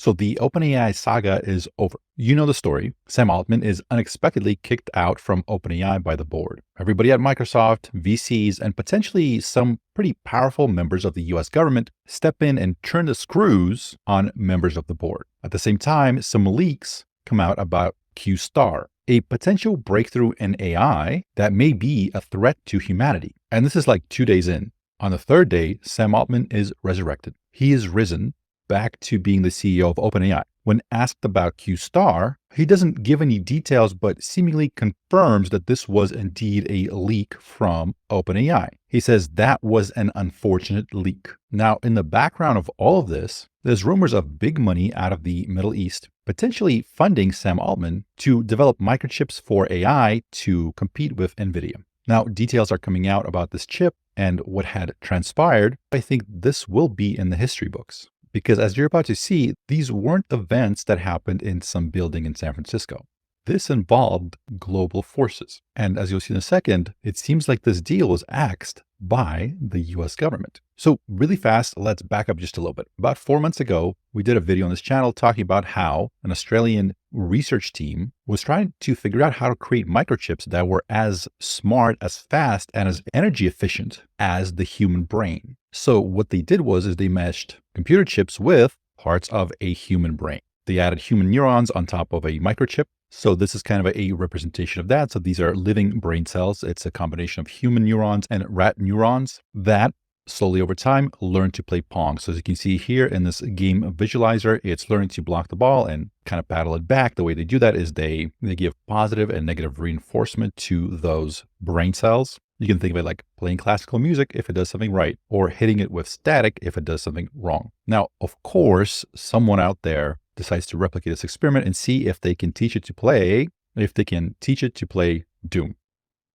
So the OpenAI saga is over. You know the story. Sam Altman is unexpectedly kicked out from OpenAI by the board. Everybody at Microsoft, VCs, and potentially some pretty powerful members of the US government step in and turn the screws on members of the board. At the same time, some leaks come out about Q-Star, a potential breakthrough in AI that may be a threat to humanity. And this is like 2 days in. On the third day, Sam Altman is resurrected. He is risen back to being the CEO of OpenAI. When asked about Q-Star, he doesn't give any details, but seemingly confirms that this was indeed a leak from OpenAI. He says that was an unfortunate leak. Now, in the background of all of this, there's rumors of big money out of the Middle East, potentially funding Sam Altman to develop microchips for AI to compete with NVIDIA. Now, details are coming out about this chip and what had transpired. I think this will be in the history books. Because as you're about to see, these weren't events that happened in some building in San Francisco. This involved global forces. And as you'll see in a second, it seems like this deal was axed by the US government. So really fast, let's back up just a little bit. About 4 months ago, we did a video on this channel talking about how an Australian research team was trying to figure out how to create microchips that were as smart, as fast, and as energy efficient as the human brain. So what they did was they meshed computer chips with parts of a human brain. They added human neurons on top of a microchip. So this is kind of a representation of that. So these are living brain cells. It's a combination of human neurons and rat neurons that slowly over time learn to play Pong. So as you can see here in this game visualizer, it's learning to block the ball and kind of paddle it back. The way they do that is they give positive and negative reinforcement to those brain cells. You can think of it like playing classical music if it does something right, or hitting it with static if it does something wrong. Now, of course, someone out there decides to replicate this experiment and see if they can teach it to play Doom.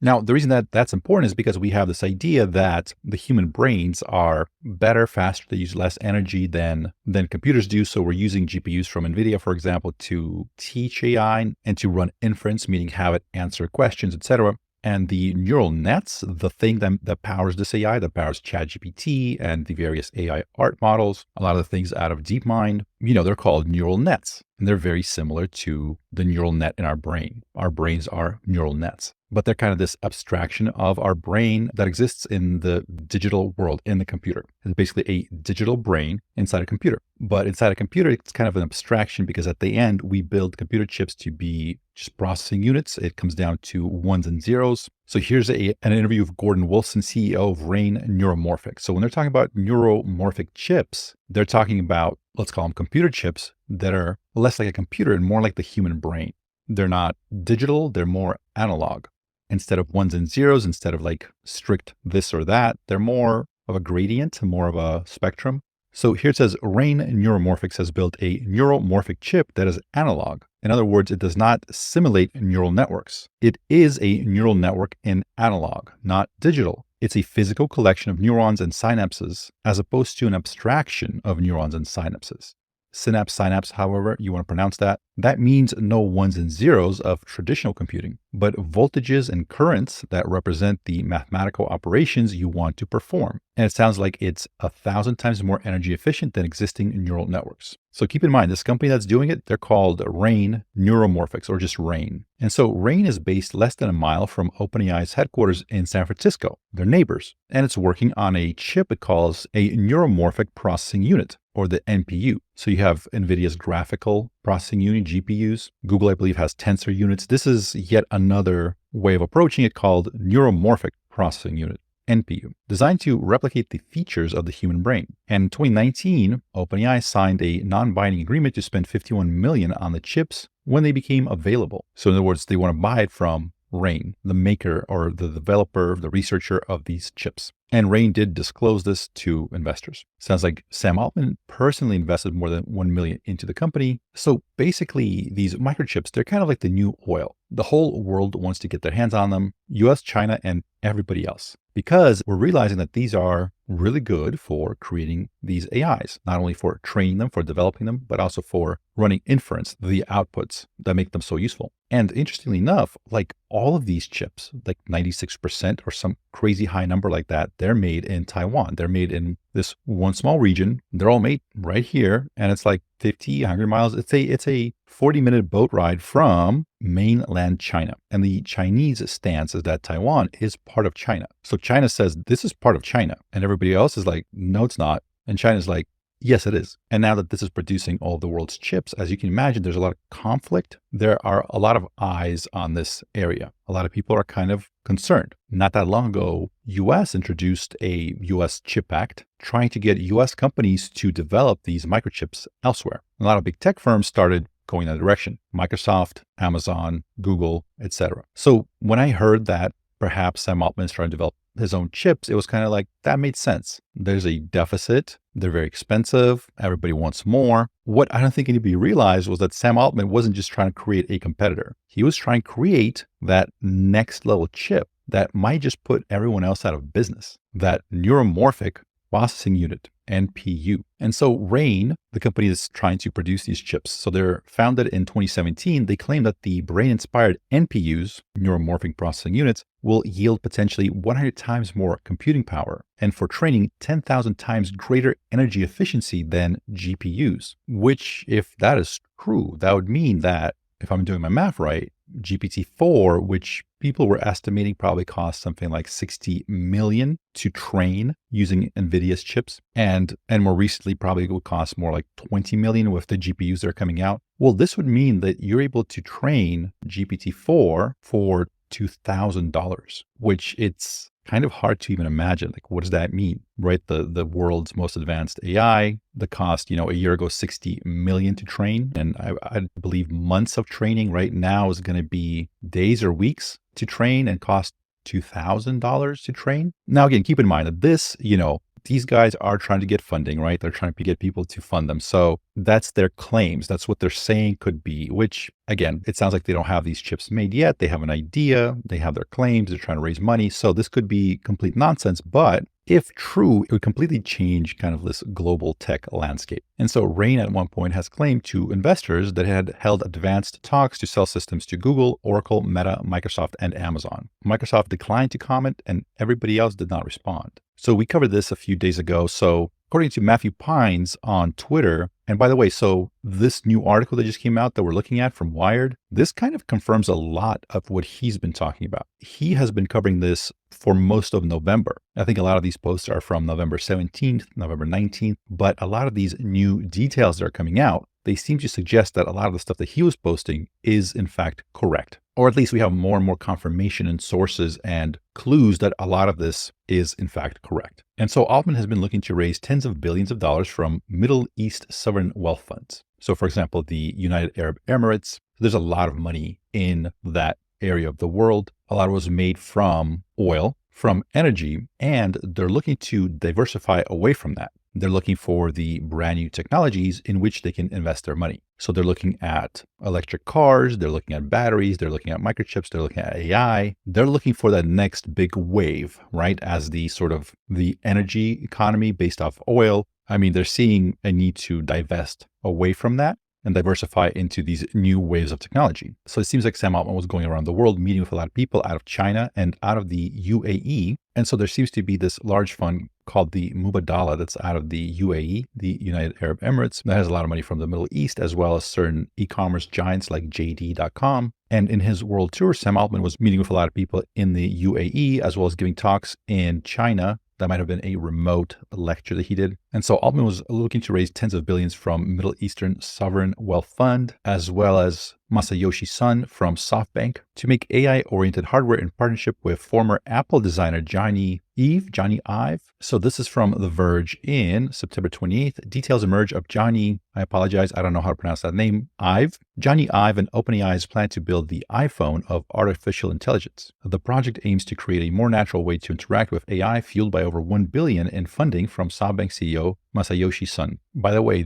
Now, the reason that that's important is because we have this idea that the human brains are better, faster, they use less energy than computers do. So we're using GPUs from NVIDIA, for example, to teach AI and to run inference, meaning have it answer questions, etc. And the neural nets, the thing that powers this AI, that powers ChatGPT and the various AI art models, a lot of the things out of DeepMind, they're called neural nets. And they're very similar to the neural net in our brain. Our brains are neural nets, but they're kind of this abstraction of our brain that exists in the digital world, in the computer. It's basically a digital brain inside a computer. But inside a computer, it's kind of an abstraction because at the end, we build computer chips to be just processing units. It comes down to ones and zeros. So here's an interview with Gordon Wilson, CEO of Rain NeurotMorphics. So when they're talking about neuromorphic chips, they're talking about, let's call them computer chips that are less like a computer and more like the human brain. They're not digital, they're more analog. Instead of ones and zeros, instead of like strict this or that, they're more of a gradient, more of a spectrum. So here it says Rain NeurotMorphics has built a neuromorphic chip that is analog. In other words, it does not simulate neural networks. It is a neural network in analog, not digital. It's a physical collection of neurons and synapses as opposed to an abstraction of neurons and synapses. Synapse, however you want to pronounce that, that means no ones and zeros of traditional computing, but voltages and currents that represent the mathematical operations you want to perform. And it sounds like it's 1,000 times more energy efficient than existing neural networks. So keep in mind, this company that's doing it, they're called Rain NeurotMorphics, or just Rain. And so Rain is based less than a mile from OpenAI's headquarters in San Francisco. They're neighbors. And it's working on a chip it calls a neuromorphic processing unit, or the NPU. So you have NVIDIA's graphical processing unit, GPUs. Google, I believe, has tensor units. This is yet another way of approaching it called neuromorphic processing unit, NPU, designed to replicate the features of the human brain. And in 2019, OpenAI signed a non-binding agreement to spend $51 million on the chips when they became available. So in other words, they want to buy it from Rain, the maker or the developer, the researcher of these chips. And Rain did disclose this to investors. Sounds like Sam Altman personally invested more than $1 million into the company. So basically, these microchips, they're kind of like the new oil. The whole world wants to get their hands on them, US, China, and everybody else. Because we're realizing that these are really good for creating these AIs, not only for training them, for developing them, but also for running inference, the outputs that make them so useful. And interestingly enough, like all of these chips, like 96% or some crazy high number like that, they're made in Taiwan. They're made in this one small region. They're all made right here. And it's like 50, 100 miles. It's a 40-minute boat ride from mainland China. And the Chinese stance is that Taiwan is part of China. So China says this is part of China. And everybody else is like, no, it's not. And China's like, yes, it is. And now that this is producing all of the world's chips, as you can imagine, there's a lot of conflict. There are a lot of eyes on this area. A lot of people are kind of concerned. Not that long ago, US introduced a US Chip Act trying to get US companies to develop these microchips elsewhere. A lot of big tech firms started going that direction. Microsoft, Amazon, Google, etc. So when I heard that perhaps Sam Altman is trying to develop his own chips, it was kind of like, that made sense. There's a deficit. They're very expensive. Everybody wants more. What I don't think anybody realized was that Sam Altman wasn't just trying to create a competitor. He was trying to create that next level chip that might just put everyone else out of business, that neuromorphic processing unit, NPU. And so RAIN, the company that's trying to produce these chips, so they're founded in 2017. They claim that the brain-inspired NPUs, neuromorphic processing units, will yield potentially 100 times more computing power, and for training, 10,000 times greater energy efficiency than GPUs, which, if that is true, that would mean that, if I'm doing my math right, GPT-4, which people were estimating probably cost something like 60 million to train using NVIDIA's chips, and more recently probably would cost more like 20 million with the GPUs that are coming out. Well, this would mean that you're able to train GPT-4 for $2,000, which it's kind of hard to even imagine. Like, what does that mean, right? The world's most advanced AI, the cost, a year ago, 60 million to train. And I believe months of training right now is going to be days or weeks to train and cost $2,000 to train. Now, again, keep in mind that this, these guys are trying to get funding, right? They're trying to get people to fund them. So that's their claims. That's what they're saying could be, which again, it sounds like they don't have these chips made yet. They have an idea. They have their claims. They're trying to raise money. So this could be complete nonsense. But if true, it would completely change kind of this global tech landscape. And so RAIN at one point has claimed to investors that it had held advanced talks to sell systems to Google, Oracle, Meta, Microsoft, and Amazon. Microsoft declined to comment and everybody else did not respond. So we covered this a few days ago. So according to Matthew Pines on Twitter, and by the way, so this new article that just came out that we're looking at from Wired, this kind of confirms a lot of what he's been talking about. He has been covering this for most of November. I think a lot of these posts are from November 17th, November 19th, but a lot of these new details that are coming out, they seem to suggest that a lot of the stuff that he was posting is in fact correct. Or at least we have more and more confirmation and sources and clues that a lot of this is in fact correct. And so Altman has been looking to raise tens of billions of dollars from Middle East sovereign wealth funds. So for example, the United Arab Emirates, there's a lot of money in that area of the world. A lot of it was made from oil, from energy, and they're looking to diversify away from that. They're looking for the brand new technologies in which they can invest their money. So they're looking at electric cars, they're looking at batteries, they're looking at microchips, they're looking at AI. They're looking for that next big wave, right? As the sort of the energy economy based off oil. I mean, they're seeing a need to divest away from that and diversify into these new waves of technology. So it seems like Sam Altman was going around the world, meeting with a lot of people out of China and out of the UAE. And so there seems to be this large fund called the Mubadala that's out of the UAE, the United Arab Emirates, that has a lot of money from the Middle East, as well as certain e-commerce giants like JD.com. And in his world tour, Sam Altman was meeting with a lot of people in the UAE, as well as giving talks in China. That might have been a remote lecture that he did. And so Altman was looking to raise tens of billions from Middle Eastern Sovereign Wealth Fund, as well as Masayoshi Son from SoftBank, to make AI-oriented hardware in partnership with former Apple designer Johnny Ive. So this is from The Verge in September 28th. Details emerge of Johnny, I apologize, I don't know how to pronounce that name, Ive. Johnny Ive and OpenAI's plan to build the iPhone of artificial intelligence. The project aims to create a more natural way to interact with AI, fueled by over $1 billion in funding from SoftBank CEO Masayoshi Son. By the way,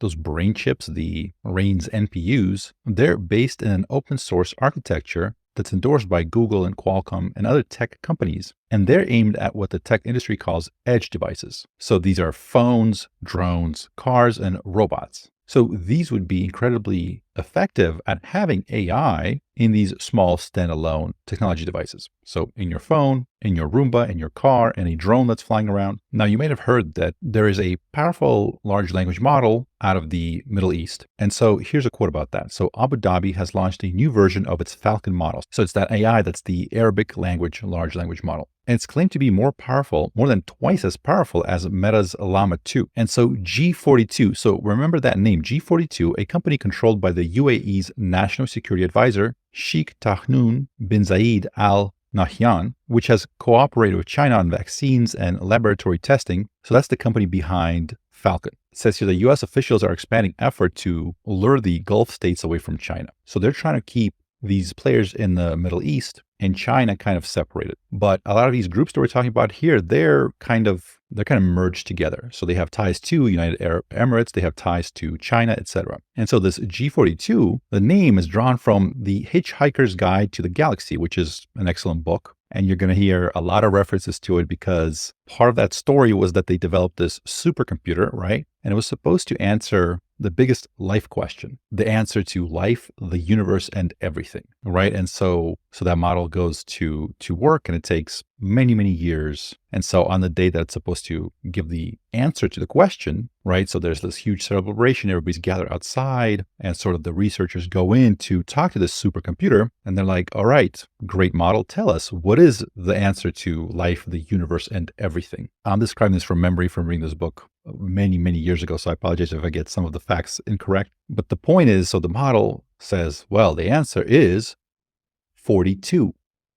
those brain chips, the RAIN's NPUs, they're based in an open source architecture that's endorsed by Google and Qualcomm and other tech companies. And they're aimed at what the tech industry calls edge devices. So these are phones, drones, cars, and robots. So these would be incredibly effective at having AI in these small standalone technology devices. So in your phone, in your Roomba, in your car, and a drone that's flying around. Now, you may have heard that there is a powerful large language model out of the Middle East. And so here's a quote about that. So Abu Dhabi has launched a new version of its Falcon model. So it's that AI that's the Arabic language large language model. And it's claimed to be more powerful, more than twice as powerful as Meta's Llama 2. And so G42, so remember that name, G42, a company controlled by the UAE's National Security Advisor, Sheikh Tahnoun bin Zayed Al Nahyan, which has cooperated with China on vaccines and laboratory testing. So that's the company behind Falcon. It says here the US officials are expanding effort to lure the Gulf states away from China. So they're trying to keep these players in the Middle East and China kind of separated. But a lot of these groups that we're talking about here, they're kind of merged together. So they have ties to United Arab Emirates, they have ties to China, etc. And so this G42, the name is drawn from The Hitchhiker's Guide to the Galaxy, which is an excellent book. And you're going to hear a lot of references to it because part of that story was that they developed this supercomputer, right? And it was supposed to answer the biggest life question, the answer to life, the universe, and everything, right? And so that model goes to work, and it takes many, many years. And so on the day that it's supposed to give the answer to the question, right? So there's this huge celebration, everybody's gathered outside, and sort of the researchers go in to talk to this supercomputer, and they're like, all right, great model, tell us, what is the answer to life, the universe, and everything? I'm describing this from memory from reading this book many, many years ago, so I apologize if I get some of the facts incorrect. But the point is, so the model says, well, the answer is 42.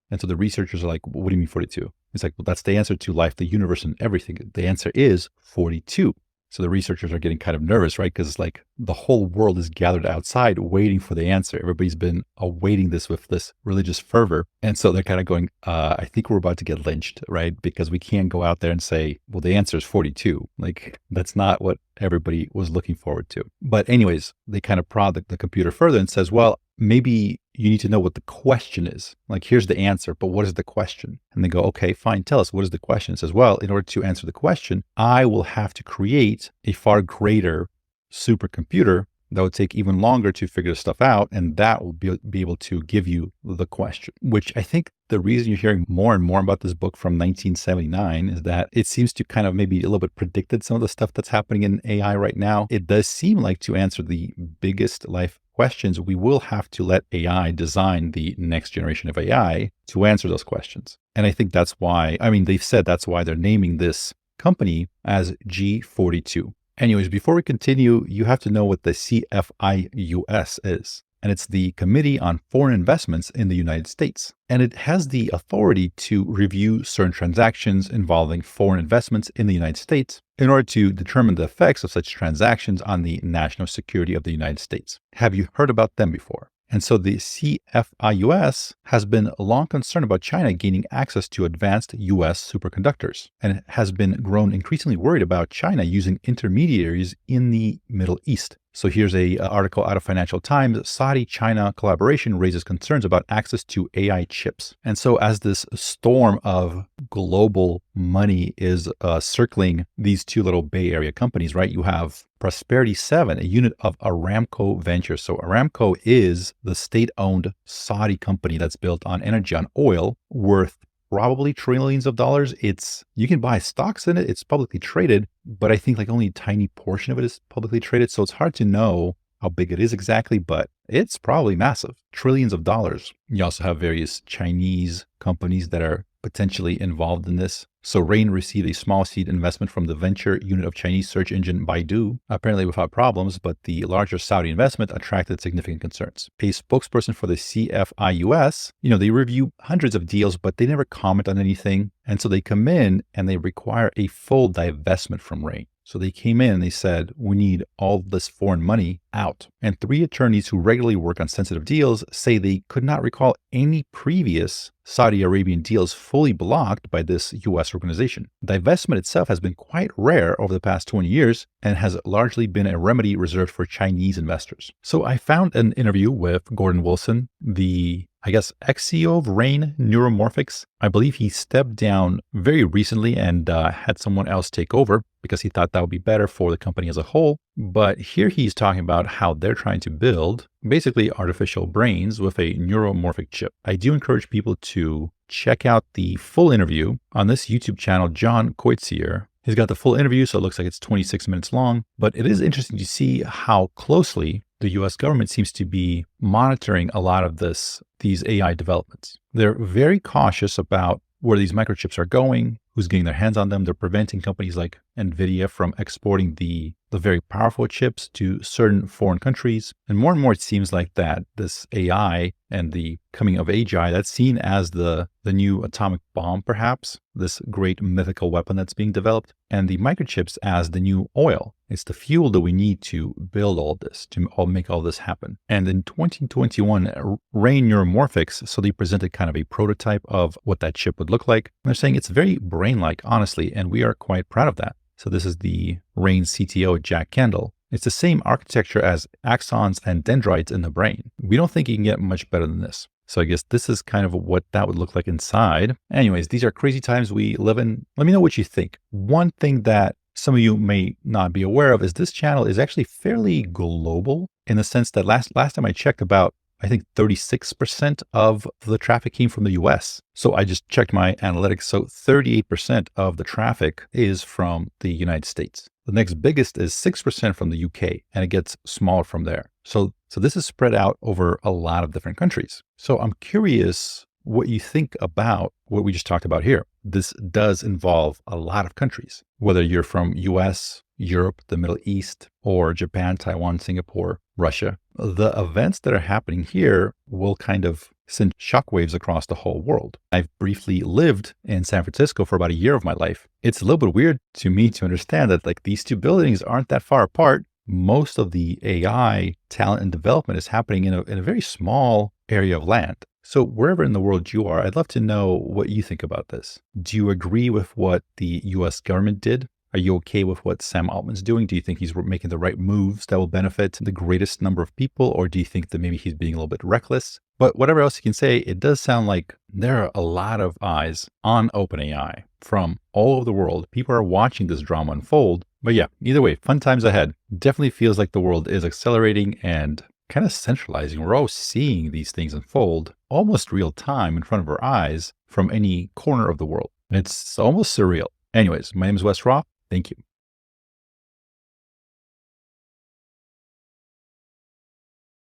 And so the researchers are like, what do you mean 42? It's like, well, that's the answer to life, the universe, and everything. The answer is 42. So the researchers are getting kind of nervous, right? Because like the whole world is gathered outside waiting for the answer. Everybody's been awaiting this with this religious fervor. And so they're kind of going, I think we're about to get lynched, right? Because we can't go out there and say, well, the answer is 42. Like that's not what everybody was looking forward to. But anyways, they kind of prod the computer further and says, well, maybe you need to know what the question is. Like, here's the answer, but what is the question? And they go, okay, fine, tell us, what is the question? It says, well, in order to answer the question, I will have to create a far greater supercomputer that would take even longer to figure this stuff out. And that will be able to give you the question, which I think the reason you're hearing more and more about this book from 1979 is that it seems to kind of maybe a little bit predicted some of the stuff that's happening in AI right now. It does seem like to answer the biggest life questions, we will have to let AI design the next generation of AI to answer those questions. And I think that's why, they've said that's why they're naming this company as G42. Anyways, before we continue, you have to know what the CFIUS is. And it's the Committee on Foreign Investments in the United States. And it has the authority to review certain transactions involving foreign investments in the United States in order to determine the effects of such transactions on the national security of the United States. Have you heard about them before? And so the CFIUS has been long concerned about China gaining access to advanced US superconductors, and has been grown increasingly worried about China using intermediaries in the Middle East. So here's an article out of Financial Times. Saudi-China collaboration raises concerns about access to AI chips. And so as this storm of global money is circling these two little Bay Area companies, right? You have Prosperity 7, a unit of Aramco Ventures. So Aramco is the state-owned Saudi company that's built on energy, on oil, worth probably trillions of dollars. You can buy stocks in it. It's publicly traded, but I think like only a tiny portion of it is publicly traded. So it's hard to know how big it is exactly, but it's probably massive. Trillions of dollars. You also have various Chinese companies that are potentially involved in this. So Rain received a small seed investment from the venture unit of Chinese search engine Baidu, apparently without problems, but the larger Saudi investment attracted significant concerns. A spokesperson for the CFIUS, they review hundreds of deals, but they never comment on anything. And so they come in and they require a full divestment from Rain. So they came in and they said, we need all this foreign money out. And 3 attorneys who regularly work on sensitive deals say they could not recall any previous Saudi Arabian deals fully blocked by this US organization. Divestment itself has been quite rare over the past 20 years and has largely been a remedy reserved for Chinese investors. So I found an interview with Gordon Wilson, the I guess, ex-CEO of Rain, NeurotMorphics. I believe he stepped down very recently and had someone else take over because he thought that would be better for the company as a whole. But here he's talking about how they're trying to build basically artificial brains with a neuromorphic chip. I do encourage people to check out the full interview on this YouTube channel, John Coetzee. He's got the full interview, so it looks like it's 26 minutes long, but it is interesting to see how closely the US government seems to be monitoring a lot of these AI developments. They're very cautious about where these microchips are going, who's getting their hands on them. They're preventing companies like NVIDIA from exporting the very powerful chips to certain foreign countries. And more it seems like that this AI and the coming of AGI, that's seen as the new atomic bomb, perhaps, this great mythical weapon that's being developed, and the microchips as the new oil. It's the fuel that we need to build all this, to make all this happen. And in 2021, Rain NeurotMorphics, so they presented kind of a prototype of what that chip would look like. And they're saying it's very brain-like, honestly, and we are quite proud of that. So this is the Rain CTO, Jack Kendall. It's the same architecture as axons and dendrites in the brain. We don't think you can get much better than this. So I guess this is kind of what that would look like inside. Anyways, these are crazy times we live in. Let me know what you think. One thing that some of you may not be aware of is this channel is actually fairly global in the sense that last time I checked, about I think 36% of the traffic came from the US. So I just checked my analytics. So 38% of the traffic is from the United States. The next biggest is 6% from the UK, and it gets smaller from there. So this is spread out over a lot of different countries. So I'm curious what you think about what we just talked about here. This does involve a lot of countries, whether you're from US, Europe, the Middle East, or Japan, Taiwan, Singapore, Russia. The events that are happening here will kind of send shockwaves across the whole world. I've briefly lived in San Francisco for about a year of my life. It's a little bit weird to me to understand that like these two buildings aren't that far apart. Most of the AI talent and development is happening in a very small area of land. So wherever in the world you are, I'd love to know what you think about this. Do you agree with what the US government did? Are you okay with what Sam Altman's doing? Do you think he's making the right moves that will benefit the greatest number of people? Or do you think that maybe he's being a little bit reckless? But whatever else you can say, it does sound like there are a lot of eyes on OpenAI from all over the world. People are watching this drama unfold. But yeah, either way, fun times ahead. Definitely feels like the world is accelerating and kind of centralizing. We're all seeing these things unfold almost real time in front of our eyes from any corner of the world. It's almost surreal. Anyways, my name is Wes Roth. Thank you.